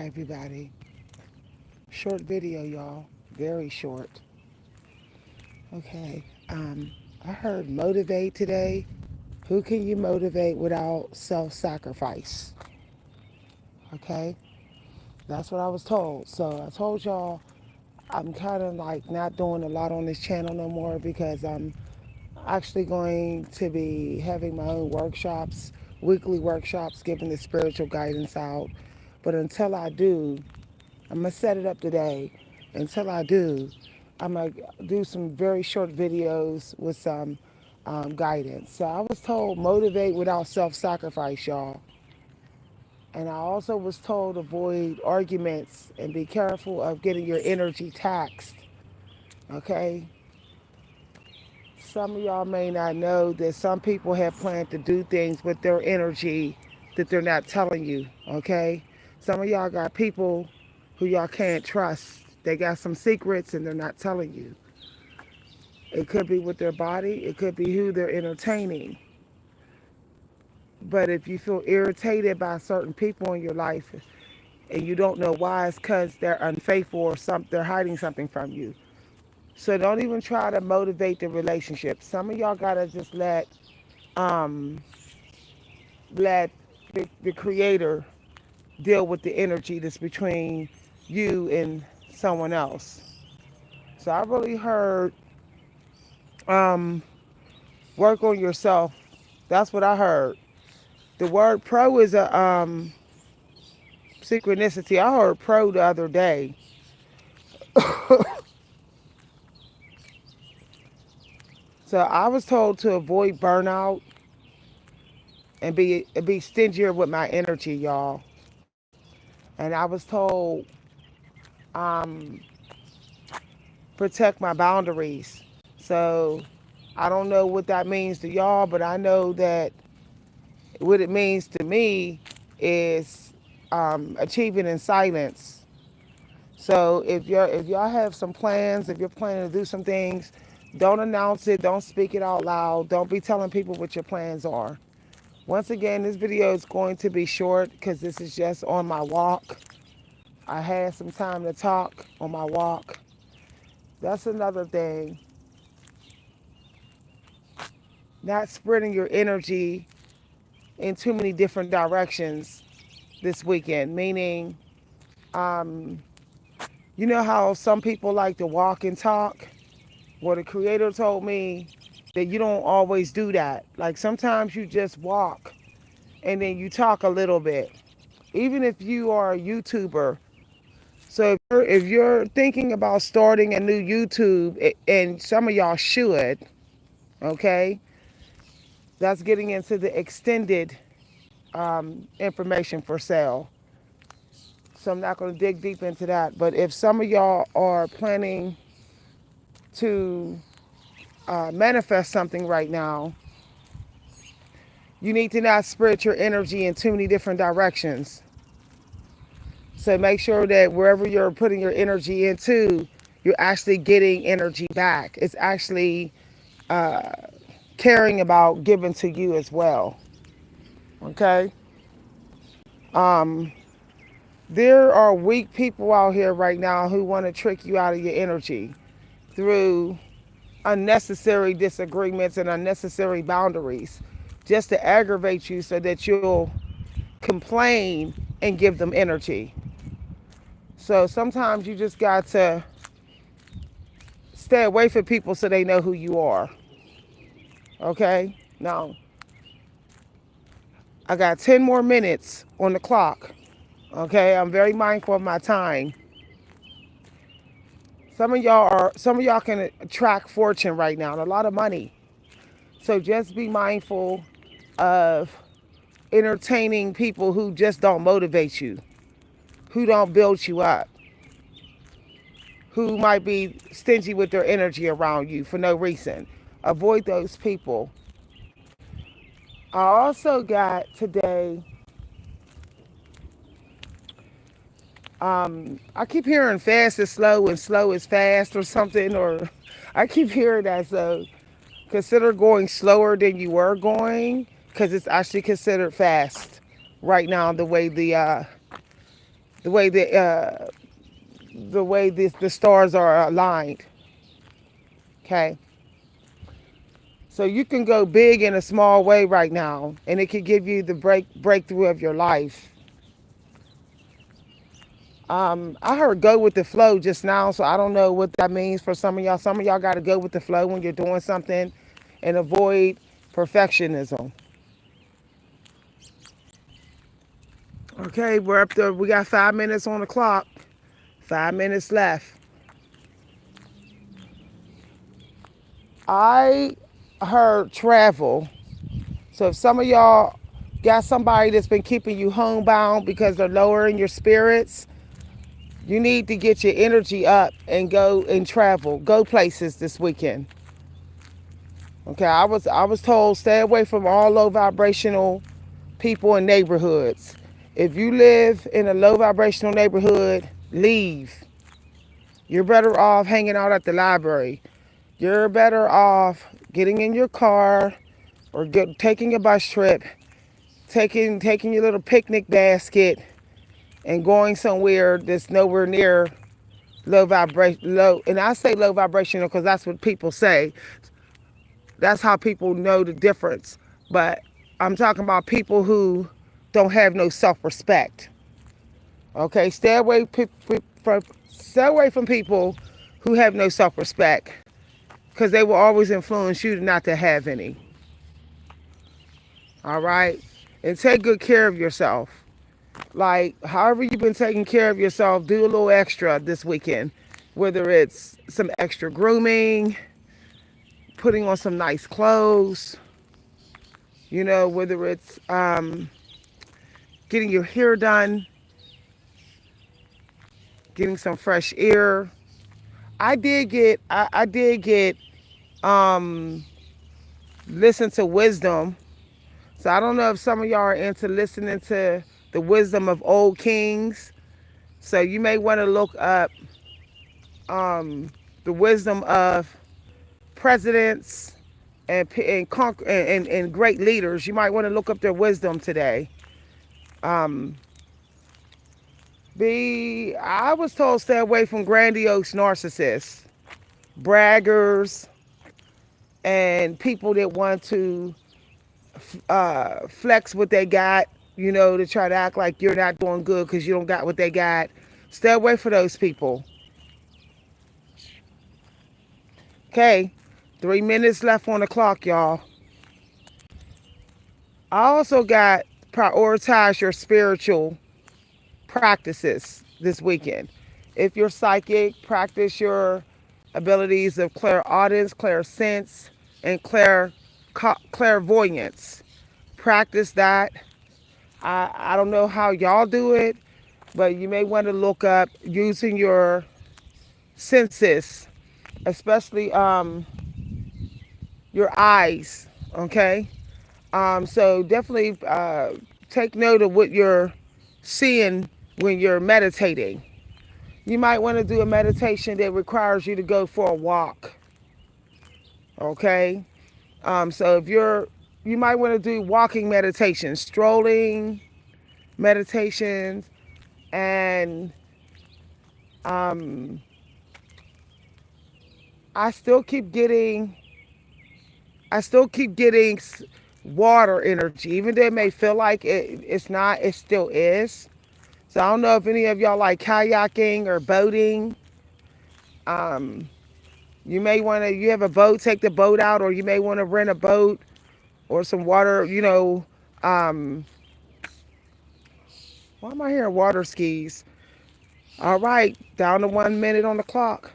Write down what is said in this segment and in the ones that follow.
Hi, everybody. Short video, y'all. Very short. Okay. I heard motivate today. Who can you motivate without self-sacrifice? Okay. That's what I was told. So I told y'all I'm kind of like not doing a lot on this channel no more because I'm actually going to be having my own workshops, weekly workshops, giving the spiritual guidance out. But until I do, I'm gonna set it up today. Until I do, I'm gonna do some very short videos with some guidance. So I was told motivate without self-sacrifice, y'all. And I also was told avoid arguments and be careful of getting your energy taxed. Okay. Some of y'all may not know that some people have planned to do things with their energy that they're not telling you. Okay. Some of y'all got people who y'all can't trust. They got some secrets and they're not telling you. It could be with their body, it could be who they're entertaining. But if you feel irritated by certain people in your life and you don't know why, it's because they're unfaithful or they're hiding something from you. So don't even try to motivate the relationship. Some of y'all gotta just um, let the creator deal with the energy that's between you and someone else. So I really heard um, work on yourself. That's what I heard. The word pro is a synchronicity. I heard pro the other day. So I was told to avoid burnout and be stingier with my energy, y'all. And I was told um, protect my boundaries. So I don't know what that means to y'all, but I know that what it means to me is achieving in silence. So if y'all have some plans, if you're planning to do some things, don't announce it, don't speak it out loud, don't be telling people what your plans are. Once again, this video is going to be short because this is just on my walk. I had some time to talk on my walk. That's another thing. Not spreading your energy in too many different directions this weekend, meaning, um, you know how some people like to walk and talk? Well, the creator told me that you don't always do that. Like sometimes you just walk and then you talk a little bit. Even if you are a YouTuber. So if you're thinking about starting a new YouTube, and some of y'all should, okay, that's getting into the extended information for sale. So I'm not going to dig deep into that. But if some of y'all are planning to manifest something right now, you need to not spread your energy in too many different directions. So make sure that wherever you're putting your energy into, you're actually getting energy back. It's actually caring about giving to you as well. Okay? Um, there are weak people out here right now who want to trick you out of your energy through unnecessary disagreements and unnecessary boundaries just to aggravate you so that you'll complain and give them energy. So sometimes you just got to stay away from people so they know who you are. Okay? Now, I got 10 more minutes on the clock. Okay? I'm very mindful of my time. Some of y'all can attract fortune right now, and a lot of money. So just be mindful of entertaining people who just don't motivate you, who don't build you up, who might be stingy with their energy around you for no reason. Avoid those people. I also got today, I keep hearing fast is slow and slow is fast or something, or I keep hearing that. So consider going slower than you were going because it's actually considered fast right now, the way the way the stars are aligned. Okay, so you can go big in a small way right now, and it could give you the breakthrough of your life. I heard go with the flow just now, so I don't know what that means for some of y'all. Some of y'all got to go with the flow when you're doing something and avoid perfectionism. Okay, we're up to, we got 5 minutes on the clock, 5 minutes left. I heard travel. So if some of y'all got somebody that's been keeping you homebound because they're lowering your spirits, you need to get your energy up and go and travel. Go places this weekend. Okay, I was told stay away from all low vibrational people and neighborhoods. If you live in a low vibrational neighborhood, leave. You're better off hanging out at the library. You're better off getting in your car or taking a bus trip, taking your little picnic basket and going somewhere that's nowhere near low vibration. Low, and I say low vibrational because that's what people say. That's how people know the difference. But I'm talking about people who don't have no self-respect. Okay, stay away from people who have no self-respect because they will always influence you not to have any. All right, and take good care of yourself. Like however you've been taking care of yourself, do a little extra this weekend. Whether it's some extra grooming, putting on some nice clothes, whether it's getting your hair done, getting some fresh air. I did get um listen to wisdom. So I don't know if some of y'all are into listening to the wisdom of old kings. So you may want to look up the wisdom of presidents and great leaders. You might want to look up their wisdom today. Um, I was told stay away from grandiose narcissists, braggers, and people that want to flex what they got, to try to act like you're not doing good because you don't got what they got. Stay away from those people. Okay, 3 minutes left on the clock, y'all. I also got prioritize your spiritual practices this weekend. If you're psychic, practice your abilities of clairaudience, clairsense, and clairvoyance. Practice that. I don't know how y'all do it, but you may want to look up using your senses, especially your eyes. Okay, so definitely take note of what you're seeing when you're meditating. You might want to do a meditation that requires you to go for a walk. Okay, so you might want to do walking meditations, strolling meditations, and um, I still keep getting I still keep getting water energy, even though it may feel like it's not. It still is. So I don't know if any of y'all like kayaking or boating. Um, you may want to. You have a boat, take the boat out, or you may want to rent a boat or some water. Um, why am I hearing water skis? All right, down to 1 minute on the clock.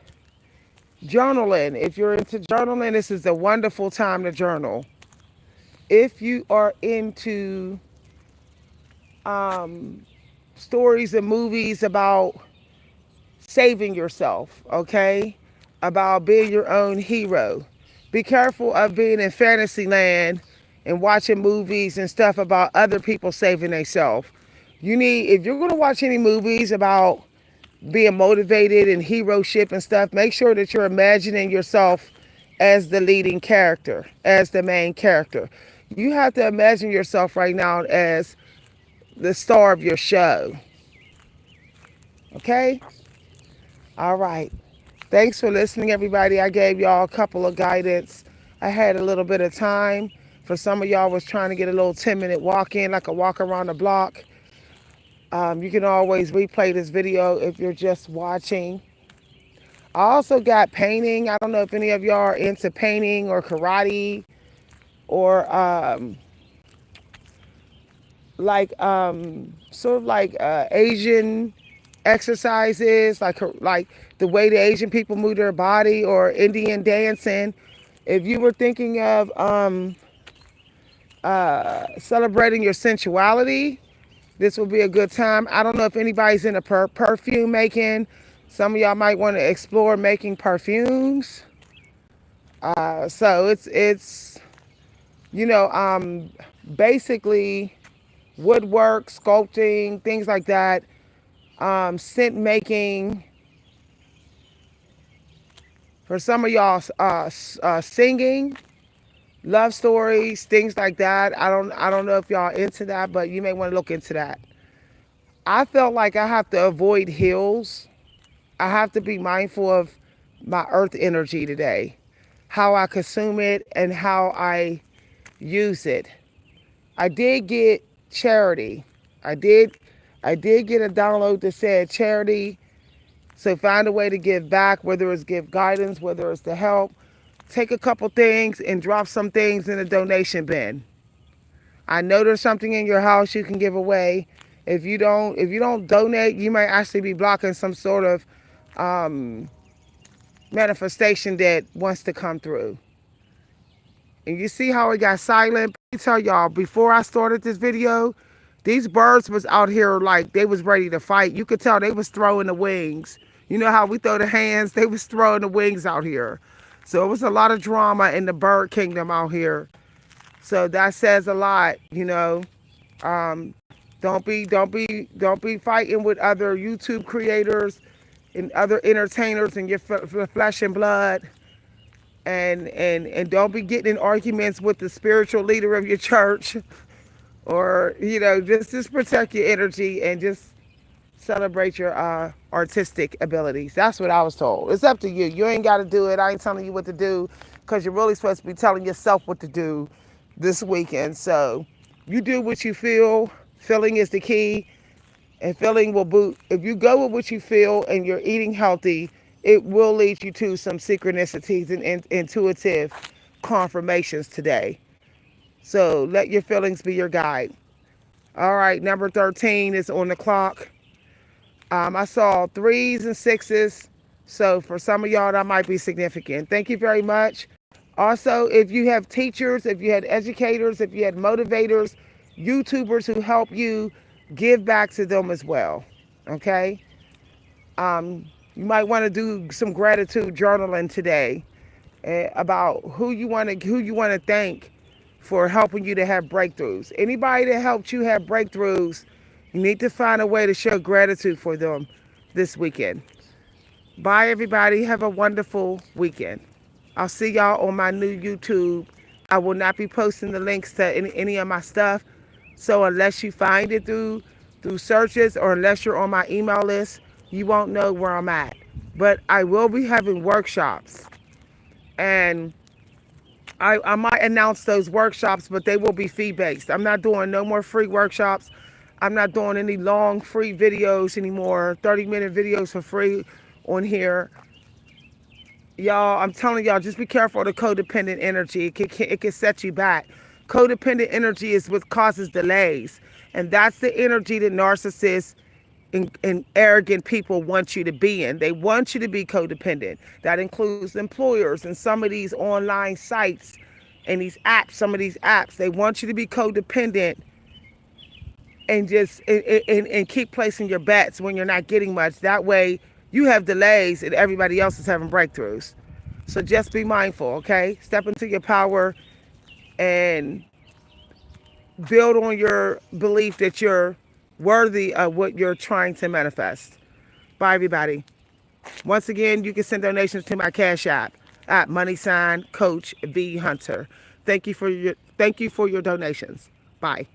Journaling. If you're into journaling, this is a wonderful time to journal. If you are into um, stories and movies about saving yourself, okay? About being your own hero. Be careful of being in fantasy land and watching movies and stuff about other people saving themselves. If you're going to watch any movies about being motivated and heroship and stuff, make sure that you're imagining yourself as the leading character, as the main character. You have to imagine yourself right now as the star of your show. Okay? All right. Thanks for listening, everybody. I gave y'all a couple of guidance. I had a little bit of time. For some of y'all was trying to get a little 10-minute walk in, like a walk around the block. You can always replay this video if you're just watching. I also got painting. I don't know if any of y'all are into painting or karate or sort of like Asian exercises, like the way the Asian people move their body or Indian dancing. If you were thinking of celebrating your sensuality, this will be a good time. I don't know if anybody's into perfume making. Some of y'all might want to explore making perfumes. So it's you know basically woodwork, sculpting, things like that. Scent making. For some of y'all, singing, love stories, things like that. I don't know if y'all into that, but you may want to look into that. I felt like I have to avoid hills. I have to be mindful of my earth energy today, how I consume it and how I use it. I did get charity. I did I did get a download that said charity. So find a way to give back, whether it's give guidance, whether it's to help. Take a couple things and drop some things in a donation bin. I know there's something in your house you can give away. If you don't donate, you might actually be blocking some sort of um, manifestation that wants to come through. And you see how it got silent? Let me tell y'all, before I started this video, these birds was out here like they was ready to fight. You could tell they was throwing the wings. You know how we throw the hands? They was throwing the wings out here. So it was a lot of drama in the bird kingdom out here. So that says a lot, you know. Um, don't be fighting with other YouTube creators and other entertainers and your flesh and blood. And don't be getting in arguments with the spiritual leader of your church, or just protect your energy and just celebrate your artistic abilities. That's what I was told. It's up to you. You ain't got to do it. I ain't telling you what to do, because you're really supposed to be telling yourself what to do this weekend. So you do what you feel. Feeling is the key, and feeling will boot. If you go with what you feel and you're eating healthy, it will lead you to some synchronicities and intuitive confirmations today. So let your feelings be your guide. All right, number 13 is on the clock. I saw threes and sixes. So for some of y'all, that might be significant. Thank you very much. Also, if you have teachers, if you had educators, if you had motivators, YouTubers who help you, give back to them as well. Okay? You might want to do some gratitude journaling today, about who you want to thank for helping you to have breakthroughs. Anybody that helped you have breakthroughs, you need to find a way to show gratitude for them this weekend. Bye, everybody. Have a wonderful weekend. I'll see y'all on my new YouTube. I will not be posting the links to any of my stuff. So unless you find it through searches, or unless you're on my email list, you won't know where I'm at. But I will be having workshops. And I might announce those workshops, but they will be fee-based. I'm not doing no more free workshops. I'm not doing any long free videos anymore, 30-minute videos for free on here. Y'all, I'm telling y'all, just be careful of the codependent energy. It can set you back. Codependent energy is what causes delays. And that's the energy that narcissists and arrogant people want you to be in. They want you to be codependent. That includes employers and some of these online sites and these apps, some of these apps. They want you to be codependent and just and keep placing your bets when you're not getting much. That way you have delays and everybody else is having breakthroughs. So just be mindful, okay? Step into your power and build on your belief that you're worthy of what you're trying to manifest. Bye, everybody. Once again, you can send donations to my Cash App at @Coach V Hunter. Thank you for your donations. Bye.